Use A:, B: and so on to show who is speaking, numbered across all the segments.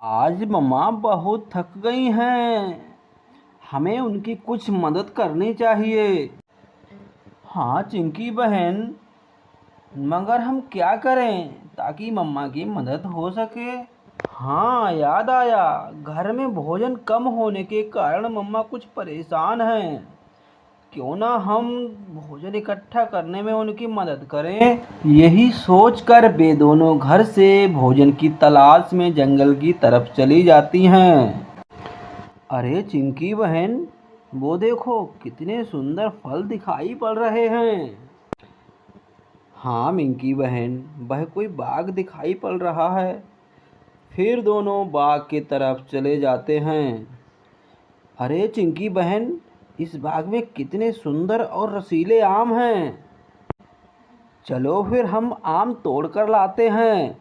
A: आज मम्मा बहुत थक गई हैं। हमें उनकी कुछ मदद करनी चाहिए। हाँ चिंकी बहन, मगर हम क्या करें ताकि मम्मा की मदद हो सके। हाँ याद आया, घर में भोजन कम होने के कारण मम्मा कुछ परेशान हैं। क्यों ना हम भोजन इकट्ठा करने में उनकी मदद करें। यही सोचकर वे दोनों घर से भोजन की तलाश में जंगल की तरफ चली जाती हैं। अरे चिंकी बहन, वो देखो कितने सुंदर फल दिखाई पड़ रहे हैं। हाँ मिंकी बहन, वह कोई बाग दिखाई पड़ रहा है। फिर दोनों बाग की तरफ चले जाते हैं। अरे चिंकी बहन, इस बाग में कितने सुंदर और रसीले आम हैं। चलो फिर हम आम तोड़ कर लाते हैं।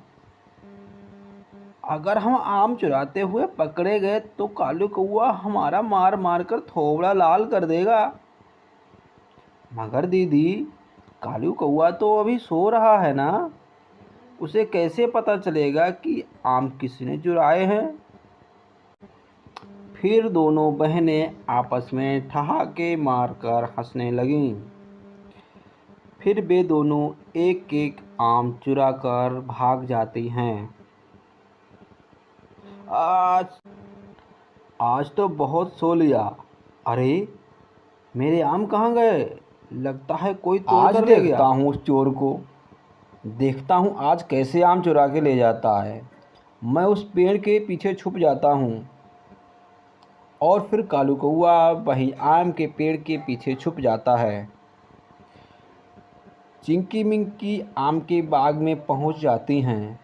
A: अगर हम आम चुराते हुए पकड़े गए तो कालू कौआ हमारा मार मार कर थोबड़ा लाल कर देगा। मगर दीदी, कालू कौआ तो अभी सो रहा है ना, उसे कैसे पता चलेगा कि आम किसने चुराए हैं। फिर दोनों बहनें आपस में ठहाके मारकर हंसने लगीं। फिर वे दोनों एक एक आम चुरा कर भाग जाती हैं। आज आज तो बहुत सो लिया। अरे मेरे आम कहाँ गए? लगता है कोई तोड़ कर ले गया। देखता हूँ उस चोर को, देखता हूँ आज कैसे आम चुरा के ले जाता है। मैं उस पेड़ के पीछे छुप जाता हूँ। और फिर कालू कौआ वहीं आम के पेड़ के पीछे छुप जाता है। चिंकी मिंकी आम के बाग में पहुँच जाती हैं।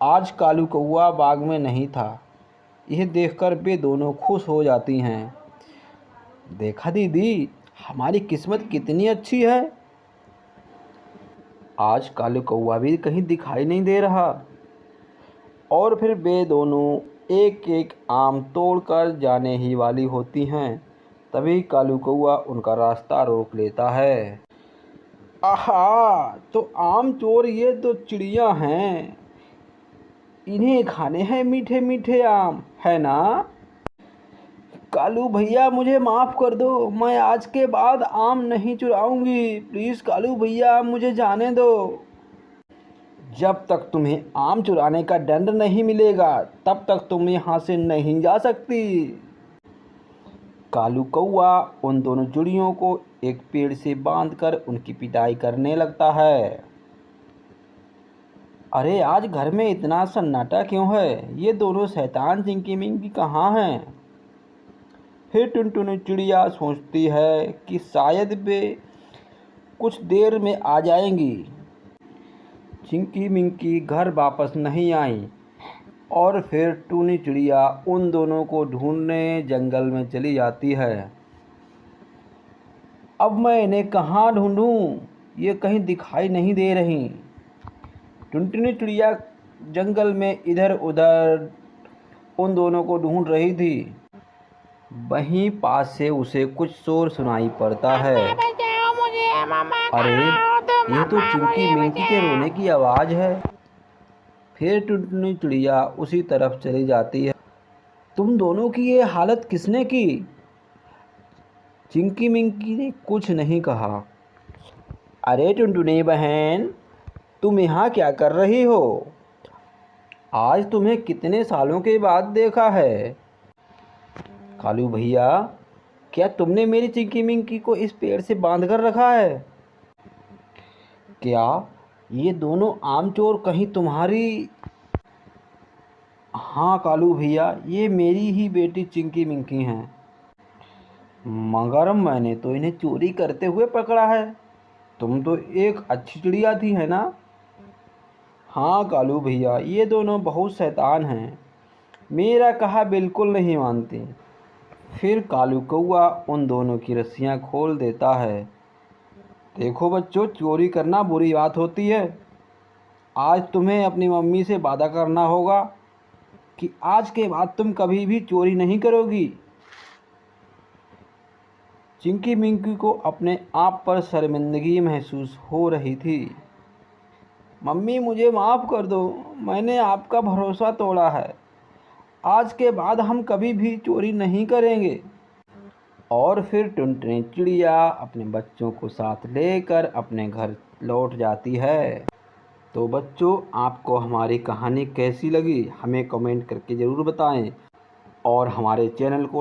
A: आज कालू कौआ बाग में नहीं था। यह देखकर वे दोनों खुश हो जाती हैं। देखा दीदी, हमारी किस्मत कितनी अच्छी है। आज कालू कौआ भी कहीं दिखाई नहीं दे रहा। और फिर वे दोनों एक एक आम तोड़कर जाने ही वाली होती हैं। तभी कालू कौआ उनका रास्ता रोक लेता है। आहा, तो आम चोर ये तो चिड़िया हैं। इन्हें खाने हैं मीठे मीठे आम, है ना। कालू भैया मुझे माफ़ कर दो, मैं आज के बाद आम नहीं चुराऊंगी। प्लीज़ कालू भैया मुझे जाने दो। जब तक तुम्हें आम चुराने का दंड नहीं मिलेगा तब तक तुम यहाँ से नहीं जा सकती। कालू कौआ उन दोनों चिड़ियों को एक पेड़ से बांधकर उनकी पिटाई करने लगता है। अरे आज घर में इतना सन्नाटा क्यों है? ये दोनों शैतान चिंकी मिंकी कहाँ हैं? फिर टुनटुनी चिड़िया सोचती है कि शायद वे कुछ देर में आ जाएंगी। चिंकी मिंकी घर वापस नहीं आई और फिर टूनी चिड़िया उन दोनों को ढूंढने जंगल में चली जाती है। अब मैं इन्हें कहाँ ढूंढूं? ये कहीं दिखाई नहीं दे रही। टुनटुनी चिड़िया जंगल में इधर उधर उन दोनों को ढूंढ रही थी। वहीं पास से उसे कुछ शोर सुनाई पड़ता है। अरे ये तो चिंकी मिंकी के रोने की आवाज़ है। फिर टुनटुनी चिड़िया उसी तरफ चली जाती है। तुम दोनों की ये हालत किसने की? चिंकी मिंकी ने कुछ नहीं कहा। अरे टुनटुनी बहन, तुम यहाँ क्या कर रही हो? आज तुम्हें कितने सालों के बाद देखा है। कालू भैया, क्या तुमने मेरी चिंकी मिंकी को इस पेड़ से बांध कर रखा है? क्या ये दोनों आम चोर कहीं तुम्हारी? हाँ कालू भैया, ये मेरी ही बेटी चिंकी मिंकी हैं। मगर मैंने तो इन्हें चोरी करते हुए पकड़ा है। तुम तो एक अच्छी चिड़िया थी, है ना। हाँ कालू भैया, ये दोनों बहुत शैतान हैं, मेरा कहा बिल्कुल नहीं मानते। फिर कालू कौआ उन दोनों की रस्सियाँ खोल देता है। देखो बच्चों, चोरी करना बुरी बात होती है। आज तुम्हें अपनी मम्मी से वादा करना होगा कि आज के बाद तुम कभी भी चोरी नहीं करोगी। चिंकी मिंकी को अपने आप पर शर्मिंदगी महसूस हो रही थी। मम्मी मुझे माफ़ कर दो, मैंने आपका भरोसा तोड़ा है। आज के बाद हम कभी भी चोरी नहीं करेंगे। और फिर टुनटुनी चिड़िया अपने बच्चों को साथ लेकर अपने घर लौट जाती है। तो बच्चों, आपको हमारी कहानी कैसी लगी हमें कमेंट करके ज़रूर बताएं और हमारे चैनल को